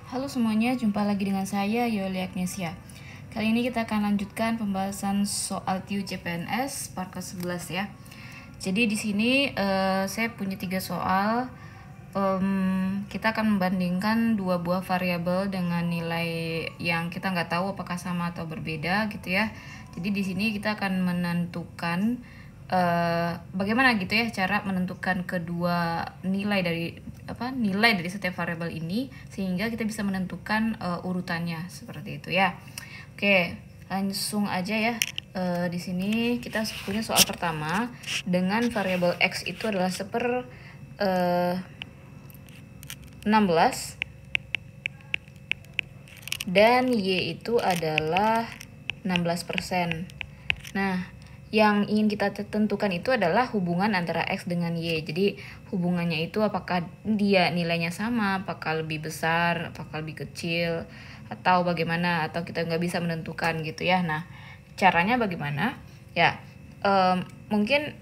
Halo semuanya, jumpa lagi dengan saya Yoli Agnesia. Kali ini kita akan lanjutkan pembahasan soal TIU CPNS part ke-11 ya. Jadi di sini saya punya 3 soal. Kita akan membandingkan dua buah variabel dengan nilai yang kita nggak tahu apakah sama atau berbeda gitu ya. Jadi di sini kita akan menentukan bagaimana gitu ya cara menentukan kedua nilai dari setiap variabel ini sehingga kita bisa menentukan urutannya seperti itu ya. Oke, langsung aja ya. Di sini kita punya soal pertama dengan variabel x itu adalah 16 dan y itu adalah 16%. Nah, yang ingin kita tentukan itu adalah hubungan antara x dengan y. Jadi hubungannya itu apakah dia nilainya sama, apakah lebih besar, apakah lebih kecil, atau bagaimana, atau kita nggak bisa menentukan gitu ya. Nah, caranya bagaimana? Ya, mungkin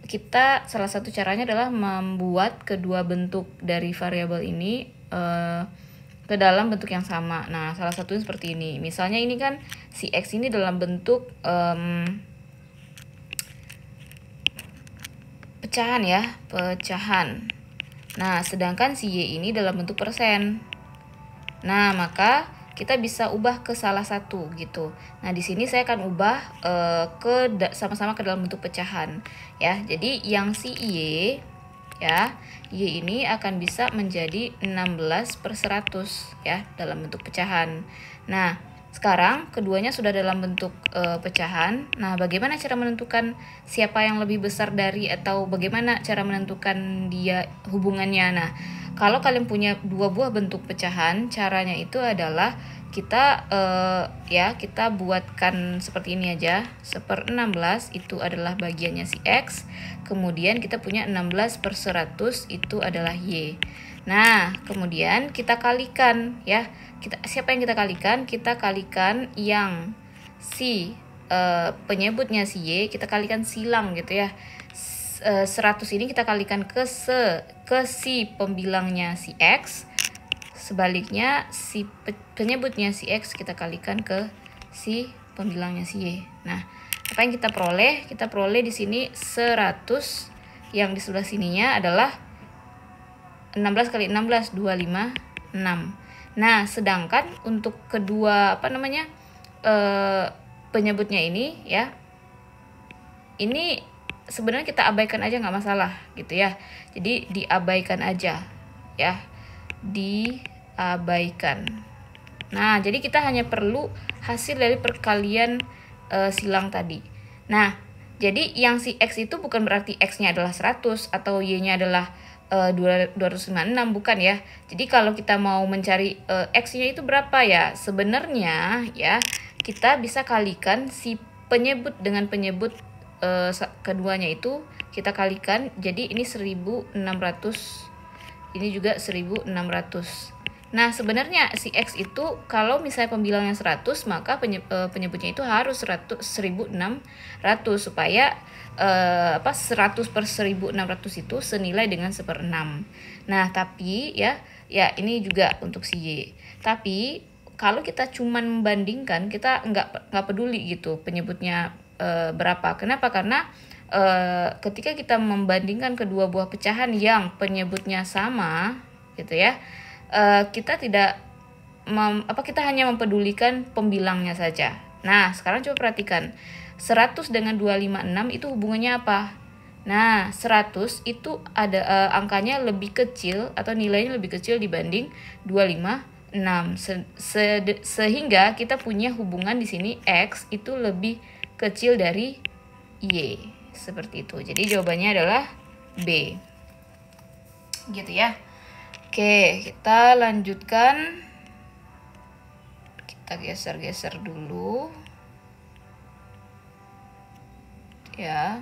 kita salah satu caranya adalah membuat kedua bentuk dari variabel ini ke dalam bentuk yang sama. Nah, salah satunya seperti ini. Misalnya ini kan si x ini dalam bentuk pecahan ya, pecahan. Nah, sedangkan si y ini dalam bentuk persen. Nah, maka kita bisa ubah ke salah satu gitu. Nah, di sini saya akan ubah sama-sama ke dalam bentuk pecahan ya. Jadi yang si y ya, y ini akan bisa menjadi 16/100 ya dalam bentuk pecahan. Nah, sekarang keduanya sudah dalam bentuk pecahan. Nah, bagaimana cara menentukan siapa yang lebih besar dari, atau bagaimana cara menentukan dia hubungannya? Nah, kalau kalian punya dua buah bentuk pecahan, caranya itu adalah kita kita buatkan seperti ini aja. 1/16 itu adalah bagiannya si x, kemudian kita punya 16/100 itu adalah y. Nah, kemudian kita kalikan ya. Siapa yang kita kalikan? Kita kalikan yang si penyebutnya si y, kita kalikan silang gitu ya. 100 ini kita kalikan ke si pembilangnya si x. Sebaliknya si penyebutnya si x kita kalikan ke si pembilangnya si y. Nah, apa yang kita peroleh? Kita peroleh di sini 100, yang di sebelah sininya adalah 16 kali 16 256. Nah, sedangkan untuk kedua penyebutnya ini ya, ini sebenarnya kita abaikan aja, nggak masalah gitu ya. Jadi diabaikan aja ya, diabaikan. Nah, jadi kita hanya perlu hasil dari perkalian silang tadi. Nah, jadi yang si x itu bukan berarti x-nya adalah 100 atau y-nya adalah 256, bukan ya. Jadi kalau kita mau mencari x-nya itu berapa ya, sebenarnya ya kita bisa kalikan si penyebut dengan penyebut keduanya itu kita kalikan. Jadi ini 1600, ini juga 1600. Nah, sebenarnya si x itu kalau misalnya pembilangnya 100, maka penyebutnya itu harus 1600 supaya 100/1600 itu senilai dengan 1/6. Nah, tapi ya ini juga untuk si y. Tapi kalau kita cuman membandingkan, kita nggak peduli gitu penyebutnya berapa. Kenapa? Karena ketika kita membandingkan kedua buah pecahan yang penyebutnya sama gitu ya, kita kita hanya mempedulikan pembilangnya saja. Nah, sekarang coba perhatikan. 100 dengan 256 itu hubungannya apa? Nah, 100 itu ada angkanya lebih kecil atau nilainya lebih kecil dibanding 256. Sehingga kita punya hubungan di sini x itu lebih kecil dari y. Seperti itu. Jadi jawabannya adalah B. Gitu ya. Oke, kita lanjutkan. Kita geser-geser dulu. Ya.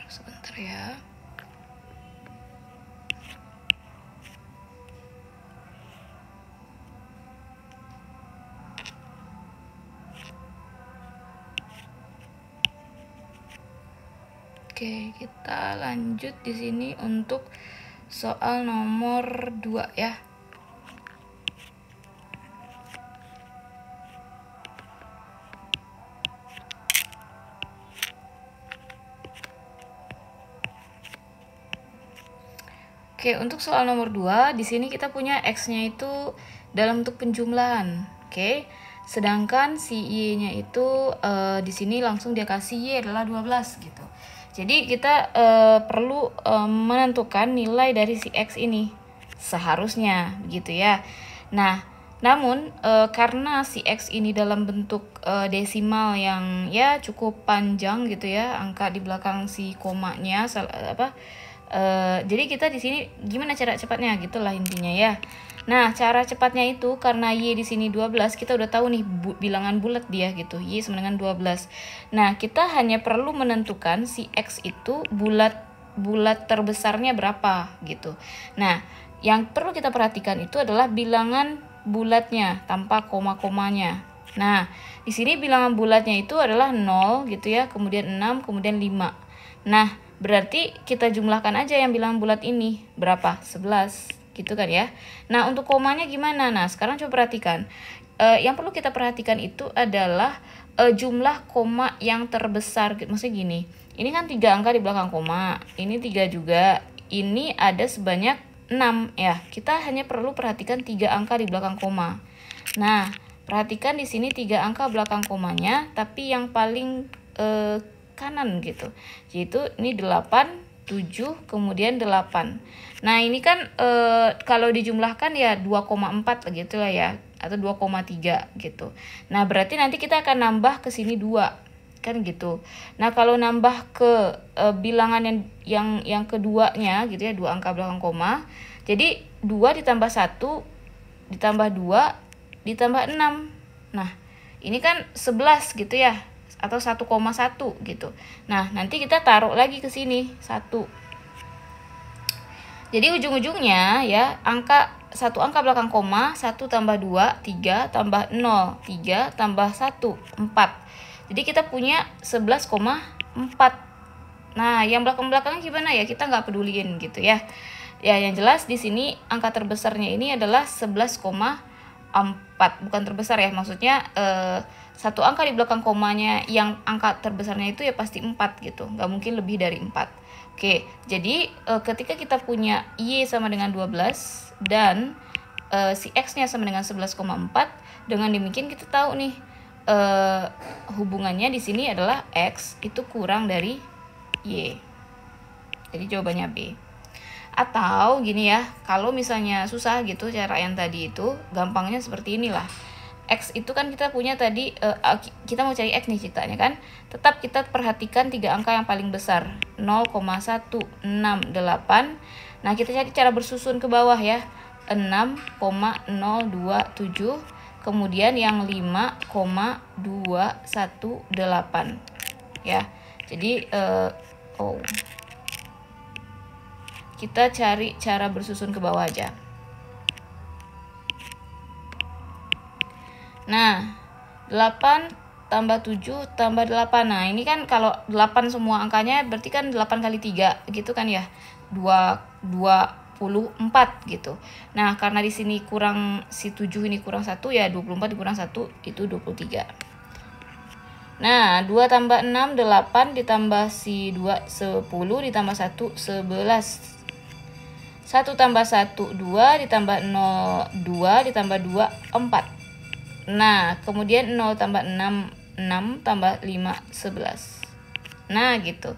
sebentar ya. Oke, kita lanjut di sini untuk soal nomor 2 ya. Oke, untuk soal nomor 2, di sini kita punya X-nya itu dalam bentuk penjumlahan. Oke. Sedangkan si Y-nya itu di sini langsung dia kasih Y adalah 12 gitu. Jadi kita perlu menentukan nilai dari si X ini. Seharusnya gitu ya. Nah, namun karena si X ini dalam bentuk desimal yang ya cukup panjang gitu ya, angka di belakang si komanya jadi kita di sini gimana cara cepatnya gitulah intinya ya. Nah, cara cepatnya itu karena Y di sini 12, kita udah tahu nih bilangan bulat dia gitu. Y sama dengan 12. Nah, kita hanya perlu menentukan si X itu bulat terbesarnya berapa gitu. Nah, yang perlu kita perhatikan itu adalah bilangan bulatnya tanpa koma-komanya. Nah, di sini bilangan bulatnya itu adalah 0 gitu ya, kemudian 6, kemudian 5. Nah, berarti kita jumlahkan aja yang bilangan bulat ini. Berapa? 11. Gitu kan ya. Nah, untuk komanya gimana? Nah, sekarang coba perhatikan. Yang perlu kita perhatikan itu adalah jumlah koma yang terbesar. Maksudnya gini, ini kan 3 angka di belakang koma. Ini 3 juga. Ini ada sebanyak 6 ya. Kita hanya perlu perhatikan 3 angka di belakang koma. Nah, perhatikan di sini 3 angka belakang komanya, tapi yang paling kanan gitu. Yaitu ini 8, 7, kemudian 8. Nah, ini kan kalau dijumlahkan ya 2,4 gitu lah ya, atau 2,3 gitu. Nah, berarti nanti kita akan nambah ke sini 2. Kan gitu. Nah, kalau nambah ke bilangan yang keduanya gitu ya, 2 angka belakang koma. Jadi 2 ditambah 1 ditambah 2 ditambah 6. Nah, ini kan 11 gitu ya, atau 1,1 gitu. Nah, nanti kita taruh lagi ke sini 1. Jadi ujung-ujungnya ya, satu angka belakang koma, 1 tambah 2, 3 tambah 0, 3 tambah 1, 4. Jadi kita punya 11,4. Nah, yang belakang-belakangnya gimana ya? Kita nggak peduliin gitu ya. Ya, yang jelas di sini angka terbesarnya ini adalah 11,4. Bukan terbesar ya, maksudnya satu angka di belakang komanya yang angka terbesarnya itu ya pasti 4 gitu. Nggak mungkin lebih dari 4. Oke, jadi ketika kita punya Y sama dengan 12 dan si X-nya sama dengan 11,4, dengan demikian kita tahu nih hubungannya di sini adalah X itu kurang dari Y. Jadi jawabannya B. Atau gini ya, kalau misalnya susah gitu cara yang tadi itu, gampangnya seperti inilah. X itu kan kita punya tadi, kita mau cari X nih ceritanya kan. Tetap kita perhatikan 3 angka yang paling besar, 0,168. Nah, kita cari cara bersusun ke bawah ya, 6,027. Kemudian yang 5,218 ya. Jadi kita cari cara bersusun ke bawah aja. Nah, 8 tambah 7 tambah 8. Nah, ini kan kalau 8 semua angkanya berarti kan 8 kali 3 gitu kan ya. 24 gitu. Nah, karena di sini kurang si 7 ini kurang 1 ya, 24 dikurang 1 itu 23. Nah, 2 tambah 6 8 ditambah si 2 10 ditambah 1 11. 1 tambah 1 2 ditambah 0 2 ditambah 2 4. Nah, kemudian 0 tambah 6 6 tambah 5 11. Nah, gitu.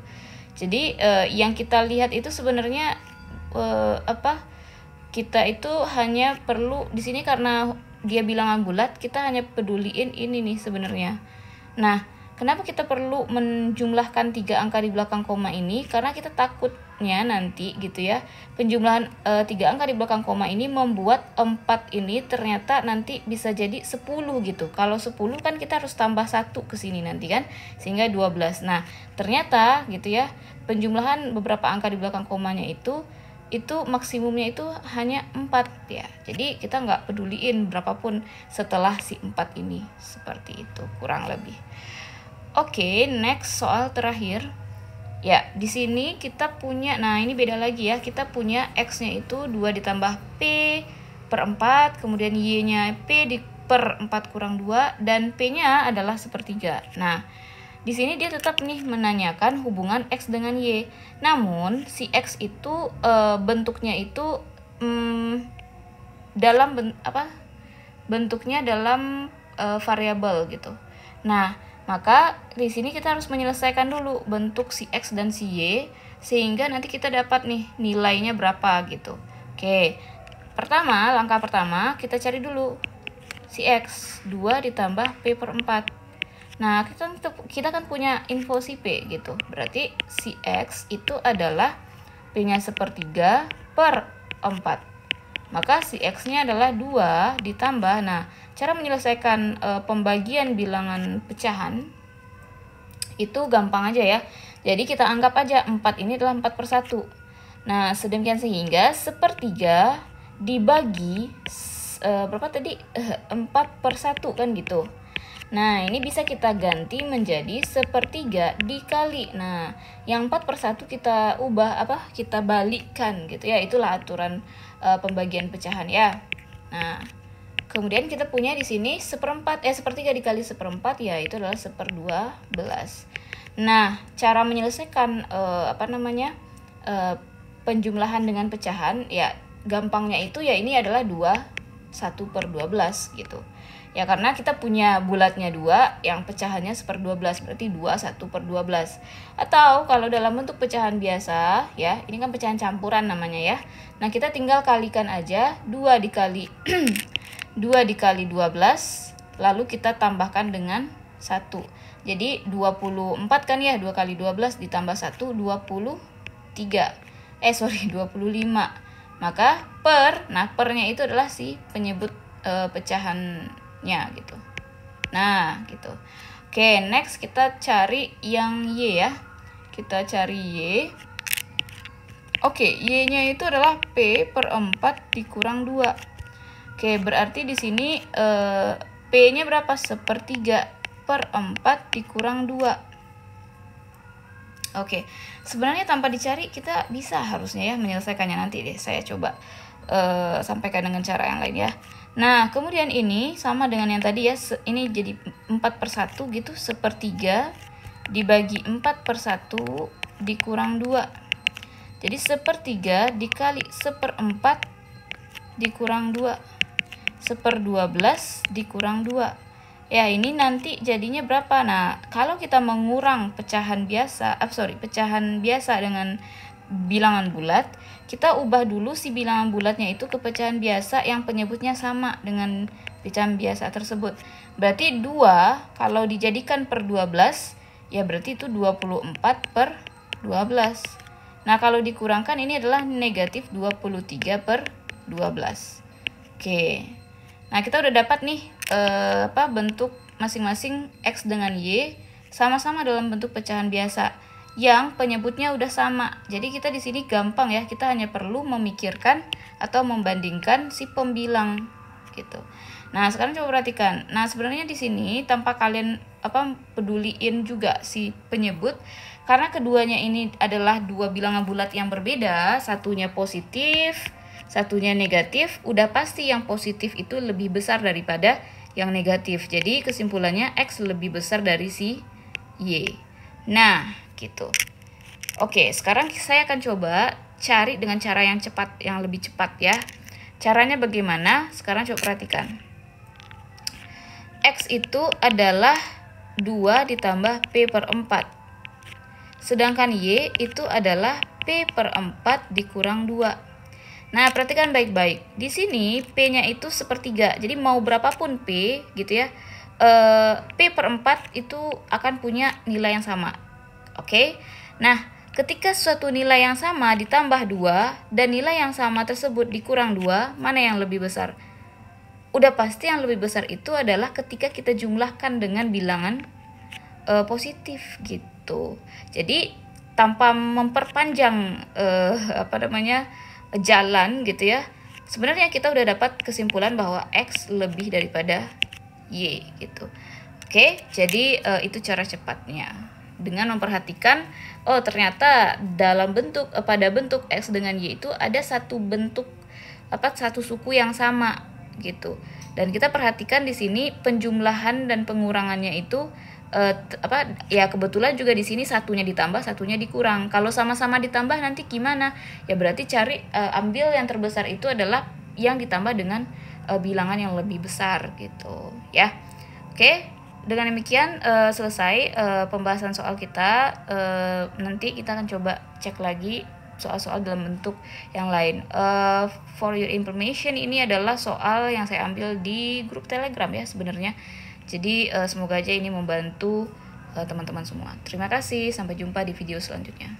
Jadi yang kita lihat itu sebenarnya kita itu hanya perlu di sini karena dia bilangan bulat, kita hanya peduliin ini nih sebenarnya. Nah, kenapa kita perlu menjumlahkan 3 angka di belakang koma ini? Karena kita takut bentuknya nanti gitu ya, penjumlahan 3 angka di belakang koma ini membuat 4 ini ternyata nanti bisa jadi 10 gitu. Kalau 10 kan kita harus tambah 1 ke sini nanti kan, sehingga 12. Nah, ternyata gitu ya, penjumlahan beberapa angka di belakang komanya itu maksimumnya itu hanya 4 ya. Jadi kita nggak peduliin berapapun setelah si 4 ini. Seperti itu kurang lebih. Oke, next soal terakhir. Ya, di sini kita punya, nah ini beda lagi ya. Kita punya X-nya itu 2 ditambah P per 4, kemudian Y-nya P per 4 kurang 2, dan P-nya adalah sepertiga. Nah, di sini dia tetap nih menanyakan hubungan X dengan Y. Namun si X itu bentuknya itu bentuknya dalam variabel gitu. Nah, maka di sini kita harus menyelesaikan dulu bentuk si X dan si Y sehingga nanti kita dapat nih nilainya berapa gitu. Oke. Langkah pertama kita cari dulu si X, 2 ditambah P per 4. Nah, kita kan punya info si P gitu. Berarti si X itu adalah P-nya sepertiga per 4. Maka si X-nya adalah 2 ditambah. Nah, cara menyelesaikan pembagian bilangan pecahan itu gampang aja ya. Jadi kita anggap aja 4 ini adalah 4 per 1. Nah, sedemikian sehingga sepertiga dibagi berapa tadi? 4 per 1 kan gitu. Nah, ini bisa kita ganti menjadi sepertiga dikali. Nah, yang 4 per 1 kita ubah kita balikkan gitu ya. Itulah aturan pembagian pecahan ya. Nah, kemudian kita punya di sini sepertiga dikali seperempat ya, itu adalah 1/12. Nah, cara menyelesaikan penjumlahan dengan pecahan ya gampangnya itu ya ini adalah 1/12 gitu. Ya karena kita punya bulatnya 2, yang pecahannya 1/12, berarti 1/12. Atau kalau dalam bentuk pecahan biasa, ya ini kan pecahan campuran namanya ya. Nah kita tinggal kalikan aja 2 dikali 2 dikali 12, lalu kita tambahkan dengan 1. Jadi 24 kan ya, 2 kali 12 ditambah 1, 25. Maka pernya itu adalah si penyebut pecahannya gitu. Nah, gitu. Oke, next kita cari yang Y ya. Kita cari Y. Oke, Y-nya itu adalah P per 4 dikurang 2. Oke, berarti di sini P-nya berapa? 1/3 per 4 dikurang 2. Oke, sebenarnya tanpa dicari kita bisa harusnya ya menyelesaikannya. Nanti deh saya coba sampaikan dengan cara yang lain ya. Nah, kemudian ini sama dengan yang tadi ya, ini jadi 4 per 1 gitu, 1/3 dibagi 4 per 1 dikurang 2. Jadi 1/3 dikali 1/4 dikurang 2, 1/12 dikurang 2. Ya, ini nanti jadinya berapa? Nah, kalau kita mengurang pecahan biasa dengan bilangan bulat, kita ubah dulu si bilangan bulatnya itu ke pecahan biasa yang penyebutnya sama dengan pecahan biasa tersebut. Berarti 2 kalau dijadikan per 12, ya berarti itu 24 per 12. Nah, kalau dikurangkan ini adalah negatif 23 per 12. Oke. Nah, kita udah dapat nih bentuk masing-masing X dengan Y sama-sama dalam bentuk pecahan biasa yang penyebutnya udah sama. Jadi kita di sini gampang ya, kita hanya perlu memikirkan atau membandingkan si pembilang gitu. Nah, sekarang coba perhatikan. Nah, sebenarnya di sini tanpa kalian peduliin juga si penyebut, karena keduanya ini adalah dua bilangan bulat yang berbeda, satunya positif, satunya negatif, udah pasti yang positif itu lebih besar daripada yang negatif. Jadi kesimpulannya X lebih besar dari si Y. Nah, gitu. Oke, sekarang saya akan coba cari dengan cara yang cepat, yang lebih cepat ya. Caranya bagaimana? Sekarang coba perhatikan. X itu adalah 2 ditambah P per 4. Sedangkan Y itu adalah P per 4 dikurang 2. Nah, perhatikan baik-baik. Di sini P-nya itu 1/3. Jadi mau berapapun P gitu ya, P per 4 itu akan punya nilai yang sama. Oke. Nah, ketika suatu nilai yang sama ditambah 2 dan nilai yang sama tersebut dikurang 2, mana yang lebih besar? Udah pasti yang lebih besar itu adalah ketika kita jumlahkan dengan bilangan positif gitu. Jadi tanpa memperpanjang jalan gitu ya, sebenarnya kita udah dapat kesimpulan bahwa X lebih daripada Y gitu. Oke, jadi itu cara cepatnya dengan memperhatikan ternyata dalam bentuk pada bentuk X dengan Y itu ada satu suku yang sama gitu. Dan kita perhatikan di sini penjumlahan dan pengurangannya itu kebetulan juga di sini satunya ditambah, satunya dikurang. Kalau sama-sama ditambah nanti gimana? Ya berarti ambil yang terbesar itu adalah yang ditambah dengan bilangan yang lebih besar gitu, ya. Oke, dengan demikian selesai pembahasan soal kita. Nanti kita akan coba cek lagi soal-soal dalam bentuk yang lain. For your information, ini adalah soal yang saya ambil di grup Telegram ya sebenarnya. Jadi semoga aja ini membantu teman-teman semua. Terima kasih, sampai jumpa di video selanjutnya.